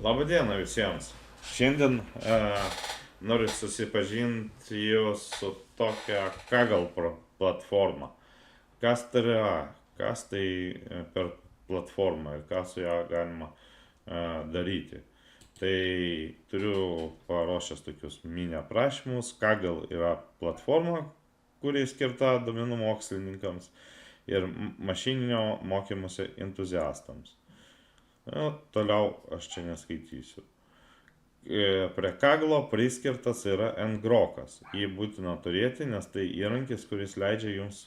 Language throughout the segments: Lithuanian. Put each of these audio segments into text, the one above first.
Labadiena visiems. Šiandien noriu susipažinti jūs su tokia Kaggle platforma. Kas tai yra, kas tai per platformą ir ką su ją galima daryti. Tai turiu paruošęs tokius mini aprašymus. Kaggle yra platforma, kuri skirta duomenų mokslininkams ir mašininio mokymosi entuziastams. Toliau aš čia neskaitysiu. Prie Kaglo priskirtas yra ngrokas. Jį būtina turėti, nes tai įrankis, kuris leidžia jums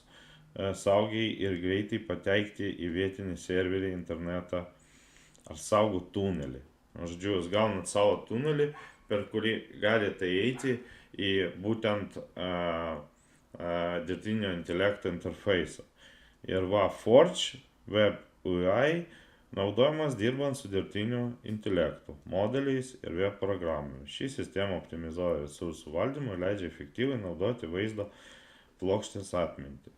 saugiai ir greitai patekti į vietinį serverį, internetą ar saugų tunelį. Žodžiu, jūs gaunat savo tunelį, per kurį galite eiti į būtent dirbtinio intelekto interfeisą. Ir Forge Web UI naudojamas dirbant su dirbtiniu intelektu, modeliais ir web programomis. Ši sistema optimizuoja resursų valdymą ir leidžia efektyviai naudoti vaizdo plokštės atmintį.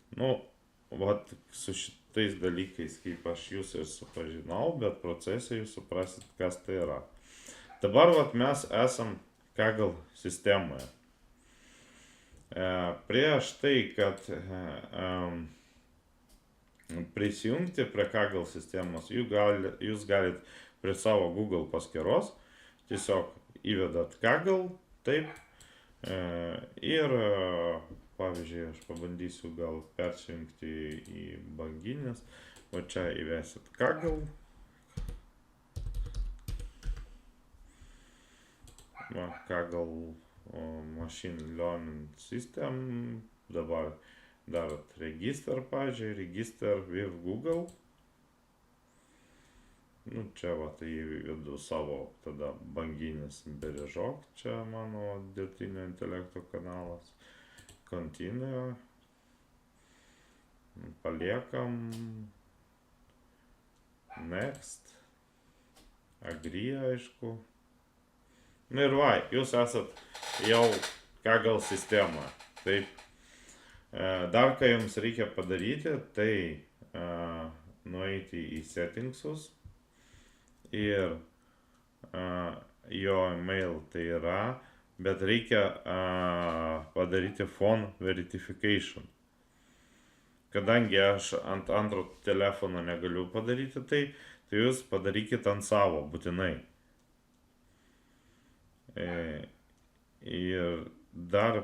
Su šitais dalykais, kaip aš jūs ir supažinau, bet procese jūs suprasit, kas tai yra. Dabar mes esam Kaggle sistemoje. Prieš tai, kad prisijungti prie Kaggle sistemos, jūs galit prie savo Google paskyros, tiesiog įvedat Kaggle, taip, ir pavyzdžiui, aš pabandysiu gal persijungti į banginės, o čia įvesit Kaggle. Kaggle Machine Learning System, dabar darot register, pavyzdžiui, register with Google. Čia tai įvedu savo tada banginės berežok, čia mano dirbtinio intelekto kanalas. Continue. Paliekam. Next. Agree, aišku. Ir jūs esat jau Kaggle sistema. Taip. Dar ką jums reikia padaryti, tai nueiti į settingsus ir jo email tai yra, bet reikia padaryti phone verification. Kadangi aš ant antro telefono negaliu padaryti tai jūs padarykit ant savo būtinai. Ir dar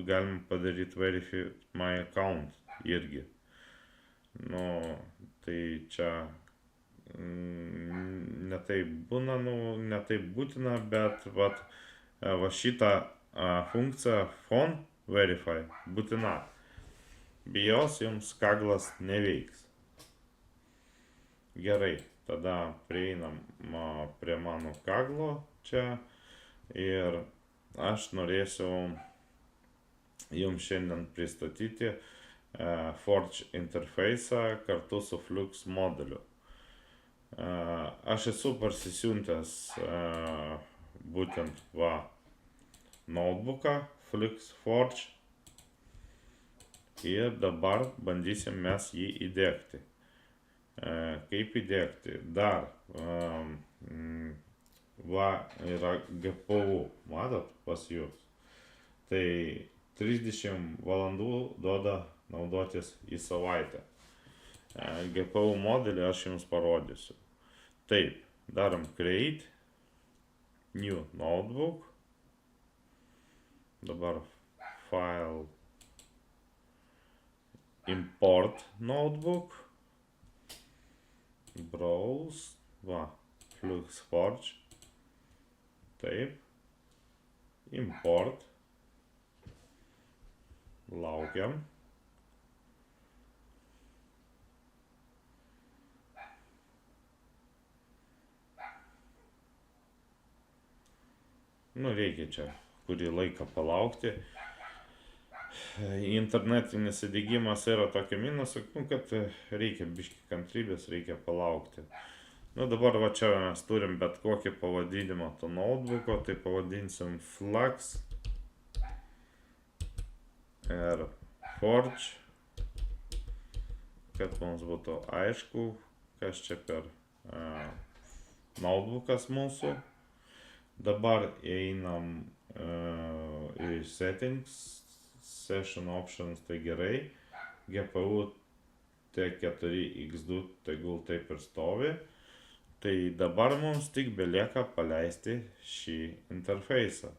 galim padaryti verify my account irgi. Tai čia netaip būna, netaip būtina, bet šitą funkciją phone verify būtina. Bijos jums Kagglas neveiks. Gerai, tada prieinam prie mano Kagglo čia ir aš norėsiu jums šiandien pristatyti Forge interfeisą kartu su Flux modeliu. Aš esu parsisiuntęs būtent notebooką Flux Forge ir dabar bandysim mes jį įdiegti. Kaip įdiegti? Dar yra GPU, matot, pas jūs. Tai 30 valandų duoda naudotis į savaitę. GPU modelį aš jums parodysiu. Taip, darom create, new notebook. Dabar file, import notebook, browse, Flux Forge. Taip, import, laukiam. Reikia čia kurį laiką palaukti. Internetinis įdiegimas yra tokia minusų, kad reikia biškį kantrybės, reikia palaukti. Dabar čia mes turim bet kokį pavadinimą to notebooko, tai pavadinsim Flux ir Forge, kad mums būtų aišku, kas čia per notebookas mūsų. Dabar einam į settings, session options, tai gerai. GPU T4X2 tegul taip ir stovi. Tai dabar mums tik belieka paleisti šį interfejsą.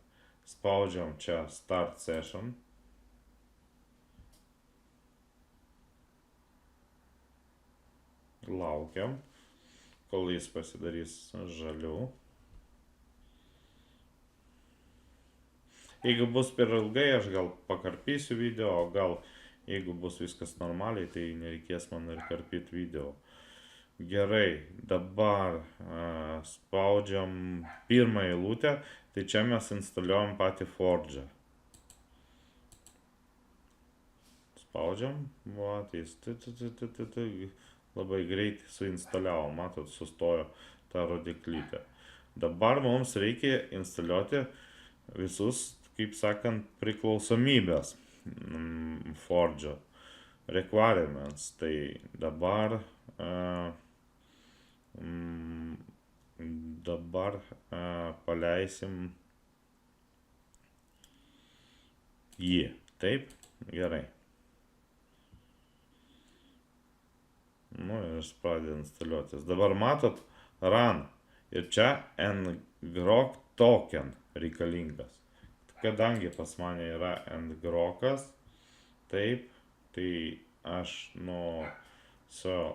Spaudžiam čia Start Session. Laukiam, kol jis pasidarys žaliu. Jeigu bus per ilgai, aš gal pakarpysiu video, o gal jeigu bus viskas normaliai, tai nereikės man ir karpyti video. Gerai, dabar spaudžiam pirmą eilutę, tai čia mes instaliuojam patį Forge'ą. Spaudžiam, va, tai labai greitai suinstaliavo, matot, sustojo tą rodiklytę. Dabar mums reikia instaliuoti visus, kaip sakant, priklausomybės Forge'o requirements. Tai dabar paleisim jį. Taip, gerai. Nu ir jis pradeda instaliuotis. Dabar matot run. Ir čia ngrok token reikalingas. Kadangi pas mane yra ngrokas, taip, tai aš nuo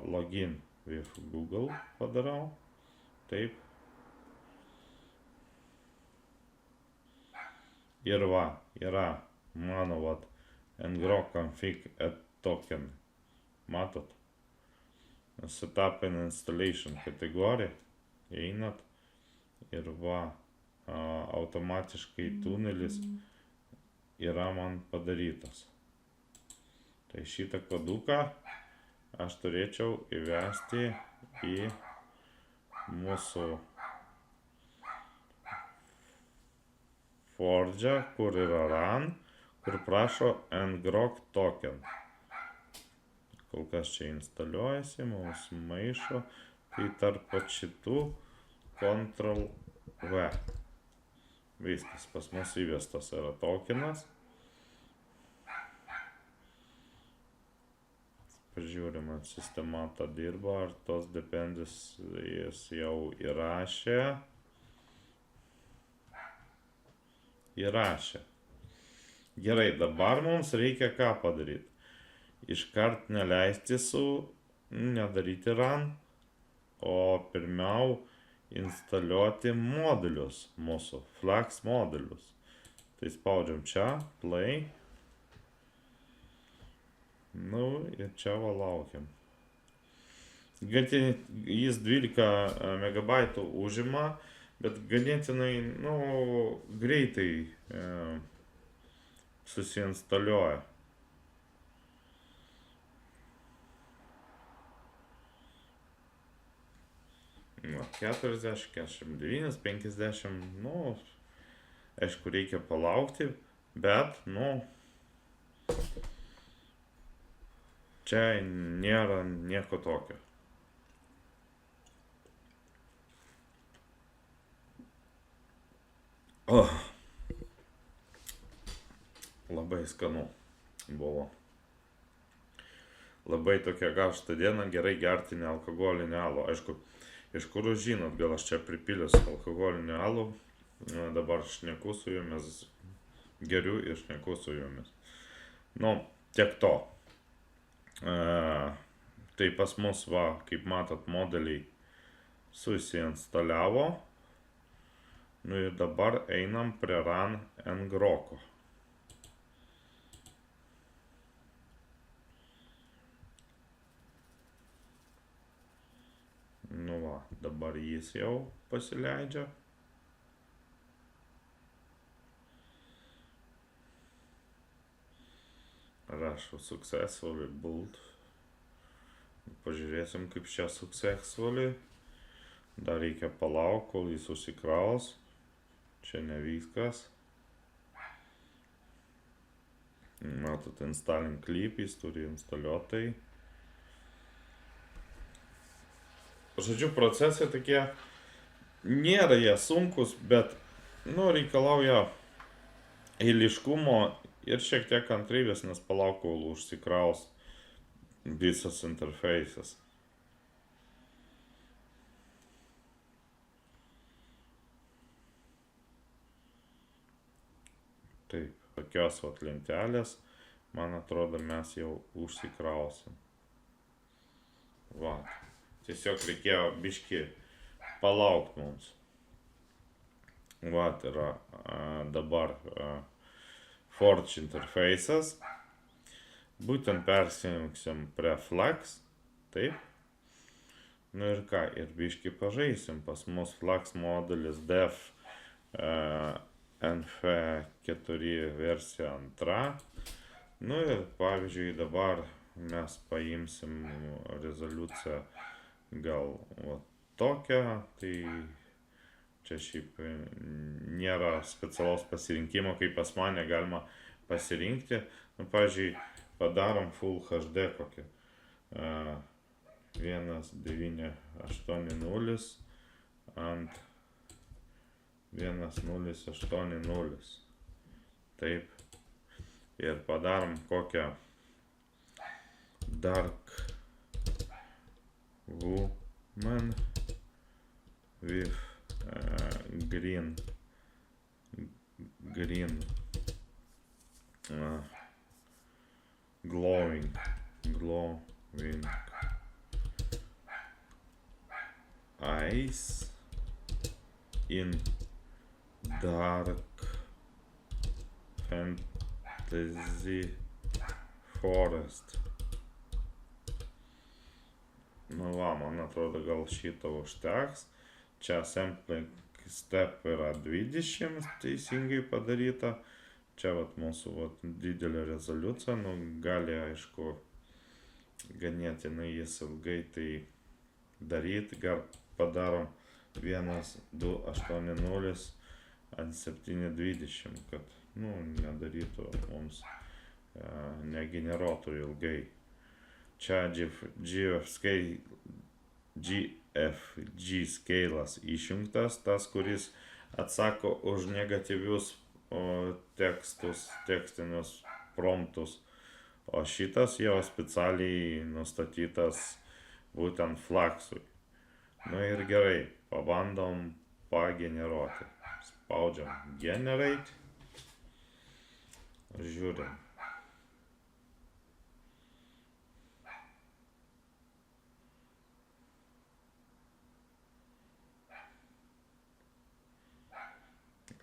login with Google padarau. Taip. Ir va, yra mano vat ngrok config add token. Matot? Setup and installation kategorija. Einat ir va, automatiškai tunelis yra man padarytas. Tai šitą koduką aš turėčiau įvesti į mūsų Forge'ą, kur yra run, kur prašo ngrok token. Kol kas čia instaliuojasi, mums maišo, tai tarp šitų Ctrl V. Viskas, pas mus įvestas yra tokenas. Pažiūrime, sistema tą dirba, ar tos dependencies jau įrašė. Įrašė. Gerai, dabar mums reikia ką padaryti. Iškart neleisti nedaryti run, o pirmiau instaliuoti modulius mūsų, Flux modulius. Tai spaudžiam čia, play. Nu ir čia va laukiam. Jis 12 megabaitų užima, bet ganėtinai, greitai susiinstaliuoja. 40, 49, 50, aišku, reikia palaukti, bet, čia nėra nieko tokio. Labai skanu buvo. Labai tokia karšta diena, gerai gerti nealkoholinį alų. Aišku, iš kur žinot, gal aš čia pripilęs alkoholinį alų, dabar šneku su jumis, geriu ir šneku su jumis. Tiek to. Tai pas mus, va, kaip matot, modeliai susiinstaliavo. Ir dabar einam prie run ngroko. Dabar jis jau pasileidžia. Rašau successfully build. Pažiūrėsim, kaip čia successfully. Dar reikia palaukti, kol jis užsikraus. Čia ne viskas. Matot, installing clip, jis turi instaliuotai. Žodžiu, procesai tokie nėra jie sunkus, bet, nu, reikalauja eiliškumo ir šiek tiek kantrybės, nes palauk, kol užsikraus visas interfejsas. Taip, tokios vat lentelės, man atrodo, mes jau užsikrausim. Va, tiesiog reikėjo biškį palaukti mums. Va, yra dabar Forge interfejsas. Būtent persijungsim prie Flux. Taip. Nu ir ką, ir biškį pažaisim. Pas mus Flux modelis def NF4 versija 2. Nu ir pavyzdžiui dabar mes paimsim rezoliuciją gal va tokią, tai čia šiaip nėra specialaus pasirinkimo, kaip pas mane galima pasirinkti. Nu, pavyzdžiui, padarom Full HD kokį 1980 ant 1080. Taip. Ir padarom kokią Dark Woman with green glowing eyes in dark fantasy forest. Nu va, man atrodo, gal šito užteks. Čia sampling step yra 20 teisingai padaryta. Čia vat mūsų vat didelė rezoliucija, nu gali aišku ganėtinai jis ilgai tai daryti, gal padarom 1280 ant 720, kad nu nedarytų mums negeneruotų ilgai. Čia GFG skailas išjungtas, tas, kuris atsako už negatyvius tekstus, tekstinius promptus, o šitas jau specialiai nustatytas būtent Fluxui. Nu ir gerai, pabandom pageneruoti. Spaudžiam generate, žiūrim.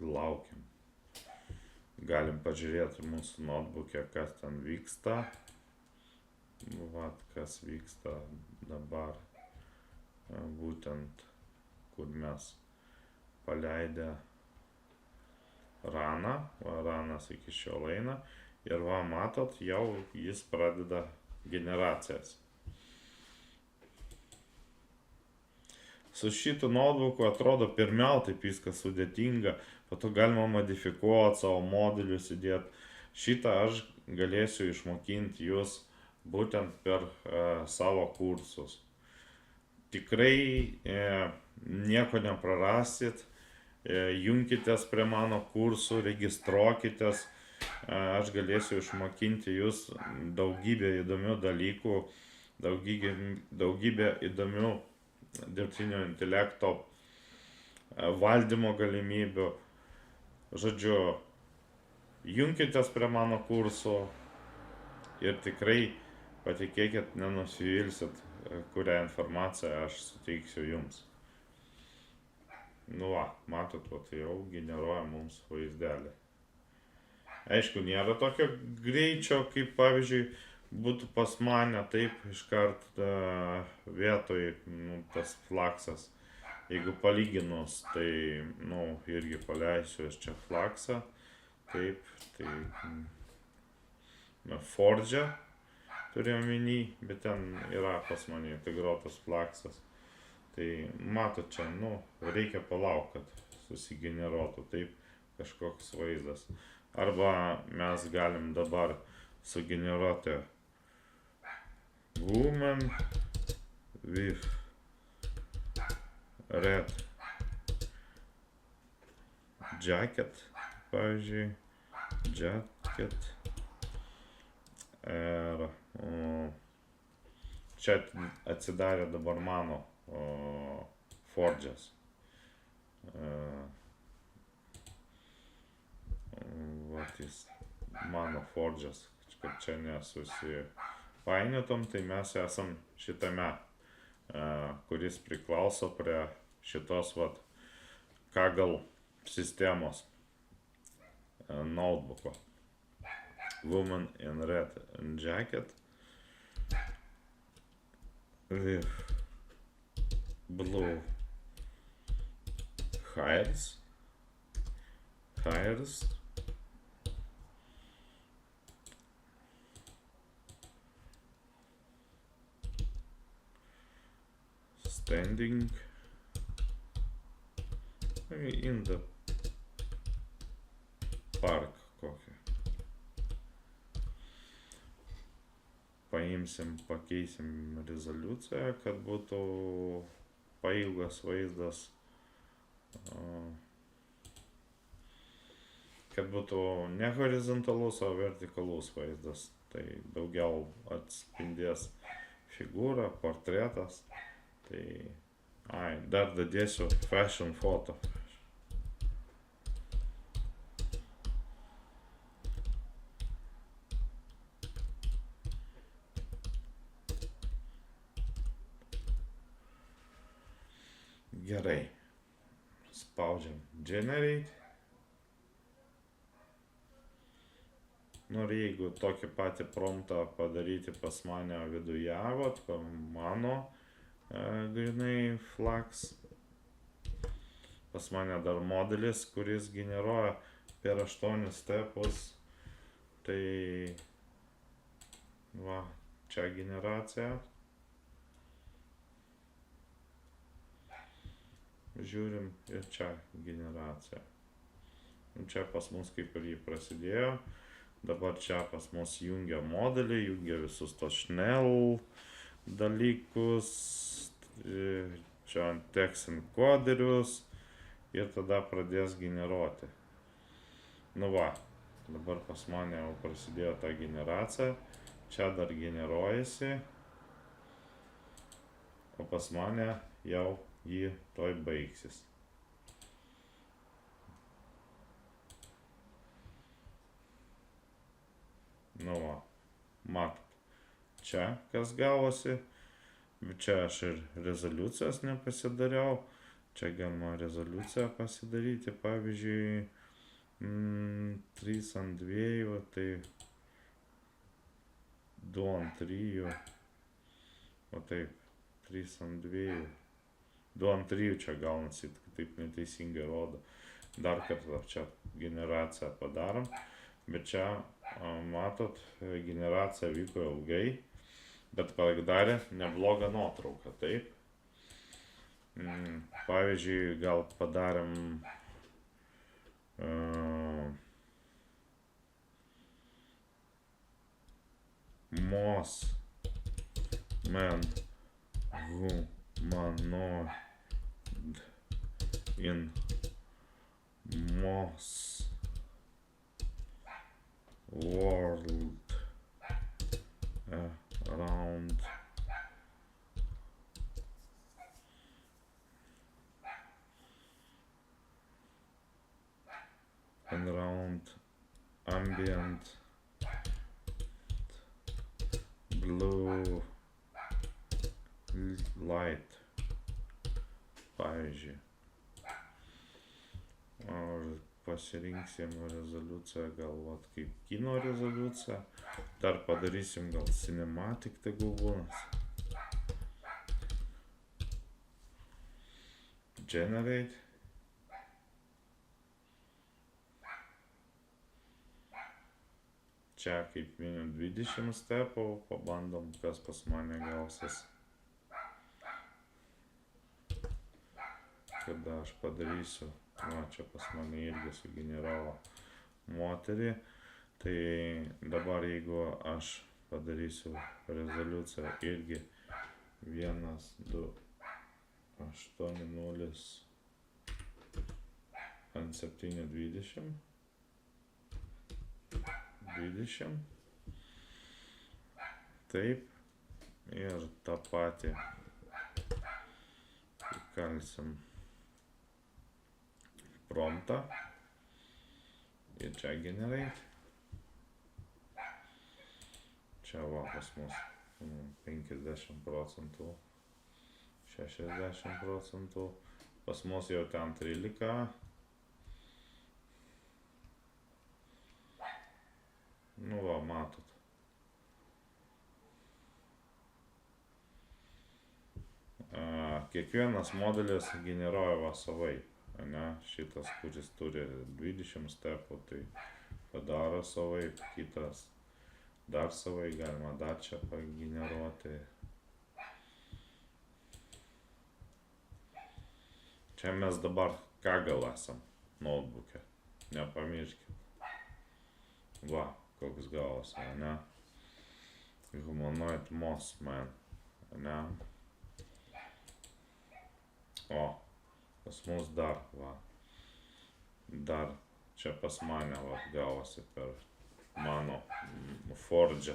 Laukiam. Galim pažiūrėti mūsų notebook'e, kas ten vyksta. Vat, kas vyksta dabar. Būtent, kur mes paleidę raną. Ranas iki šiol eina. Ir va, matot, jau jis pradeda generacijas. Su šitu notebooku atrodo pirmiau taip viskas sudėtinga, po to galima modifikuoti savo modelius, įdėti. Šitą aš galėsiu išmokinti jūs būtent per savo kursus. Tikrai nieko neprarasit, junkitės prie mano kursų, registruokitės, aš galėsiu išmokinti jūs daugybę įdomių dalykų, daugybę įdomių dirbtinio intelekto valdymo galimybių. Žodžiu, junkitės prie mano kursų ir tikrai patikėkit, nenusivilsit, kurią informaciją aš suteiksiu jums. Nu va, matot, jau generuoja mums vaizdelį. Aišku, nėra tokio greičio, kaip pavyzdžiui būtų pas mane, taip iškart vietoj tas Fluxas. Jeigu palyginus, tai irgi paleisiu aš čia Fluxą. Taip, tai Forge turiu omeny, bet ten yra pas mane integruotas Fluxas. Tai matot čia, reikia palaukti, kad susigeneruotų taip kažkoks vaizdas. Arba mes galim dabar sugeneruoti woman with red jacket, pavyzdžiui, jacket. Ir čia atsidarė dabar mano Forge'as. Vat jis mano Forge'as, kad čia nesusipainiotum, tai mes esam šitame, kuris priklauso prie šitos vat Kaggle sistemos notebook'o. Woman in red jacket with blue hairs. Standing in the park kokį. Pakeisim rezoliuciją, kad būtų pailgas vaizdas, kad būtų ne horizontalus, o vertikalus vaizdas. Tai daugiau atspindės figūra, portretas. Tai dar dadėsiu fashion photo. Gerai, spaudžiam generate. Noriu, jeigu tokį patį promptą padaryti pas mane viduje, vat, mano grinai Flux. Pas mane dar modelis, kuris generuoja per 8 stepus. Tai va, čia generacija. Žiūrim ir čia generacija. Čia pas mus kaip ir jį prasidėjo. Dabar čia pas mus jungia modelį, jungia visus tos Schnell dalykus. Čia text encoderius. Ir tada pradės generuoti. Nu va, dabar pas mane jau prasidėjo ta generacija. Čia dar generuojasi. O pas mane jau jį toj baigsis. Nu va, matot, čia kas gavosi, čia aš ir rezoliucijos nepasidariau, čia galima rezoliuciją pasidaryti, pavyzdžiui, 3:2, tai 2:3, o taip, 3:2. 2:3 čia gaunasi, taip neteisingai rodo. Dar kartą čia generaciją padarom, bet čia, matot, generacija vyko ilgai, bet padarė neblogą nuotrauką, taip. Pavyzdžiui, gal padarėm Moss Man Humanoid in Moss World around and around ambient blue light, pavyzdžiui. Ar pasirinksim rezoliuciją gal vat kaip kino rezoliuciją. Dar padarysim gal cinematic tegul būnas. Generate. Čia kaip minimum 20 stepų, pabandom, kas pas mane gausis. Kada aš padarysiu, čia pas mane irgi sugeneravo moterį, tai dabar jeigu aš padarysiu rezoliuciją irgi 1, 2, 8, 0, N7 20. 20. Taip. Ir tą patį įkalsim promptą. Ir čia generate. Čia va pas mus 50%, 60%. Pas mus jau ten 13. Nu va, matot. Kiekvienas modelis generuoja va savai, ne? Šitas, kuris turi 20 stepų, tai padaro savai, kitas dar savai, galima dar čia pageneruoti. Čia mes dabar Kaggle esam notebook'e, nepamirškit. Va, koks gavosi, ne? Humanoid Mossman, ne? O, pas mus dar, va, dar čia pas mane, va, gavosi per mano Forge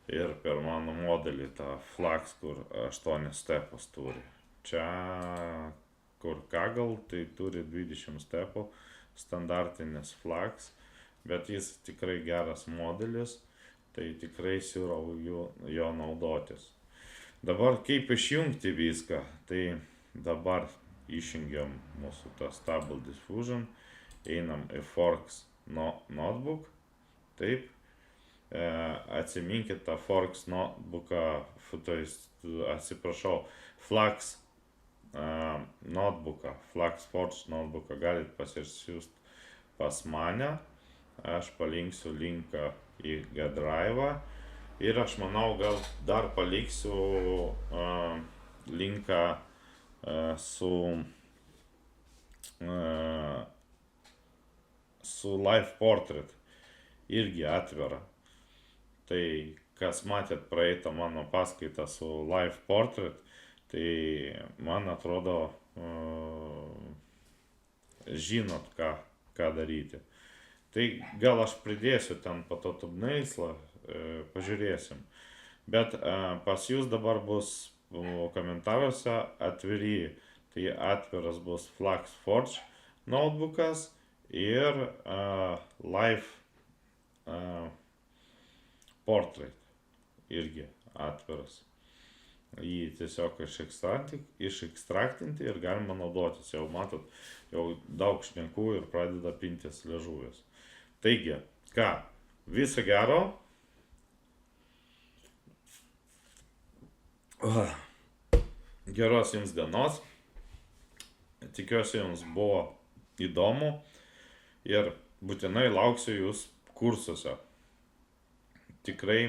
ir per mano modelį tą Flux, kur 8 stepus turi. Čia, kur Kaggle, tai turi 20 stepų, standartinis Flux, bet jis tikrai geras modelis, tai tikrai siūlau jo naudotis. Dabar kaip išjungti viską, tai dabar išjungiam mūsų tą Stable Diffusion, einam į Forks Notebook, taip, atsiminkit tą Forks Notebooką, atsiprašau, Flux Notebooką, Flux Forge Notebooką galit pasisiųsti pas mane, aš palinksiu linką į G-Drive'ą ir aš manau gal dar paliksiu linką su Live Portrait, irgi atvira. Tai kas matėt praeitą mano paskaitą su Live Portrait, tai man atrodo žinot ką daryti. Tai gal aš pridėsiu ten po to thumbnailą, pažiūrėsim. Bet pas jūs dabar bus komentaruose atviri, tai atviras bus Flux Forge notebookas ir Live Portrait irgi atviras. Jį tiesiog išekstraktinti ir galima naudotis. Jau matot, jau daug šneku ir pradeda pintis liežuvis. Taigi, ką, viso gero. Geros jums dienos. Tikiuosi jums buvo įdomu ir būtinai lauksiu jūs kursuose. Tikrai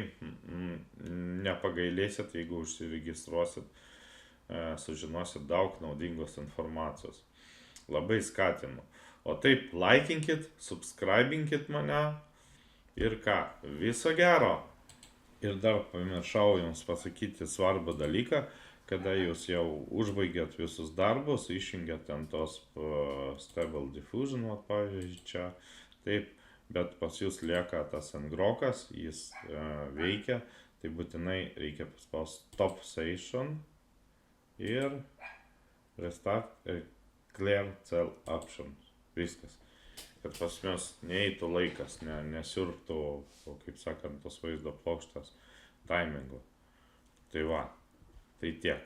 nepagailėsit, jeigu užsiregistruosit, sužinosit daug naudingos informacijos. Labai skatinu. O taip, laikinkit, subscribinkit mane ir ką, viso gero. Ir dar pamiršau jums pasakyti svarbų dalyką, kada jūs jau užbaigėt visus darbus, išjungėt ten tos Stable Diffusion, pavyzdžiui, čia, taip, bet pas jūs lieka tas engrokas, jis veikia, tai būtinai reikia paspausti Stop Session ir Restart Clear Cell Options. Viskas. Kad pas mes neeitų laikas, nesiurbtų, kaip sakant, tos vaizdo plokštės timingu. Tai va, tai tiek.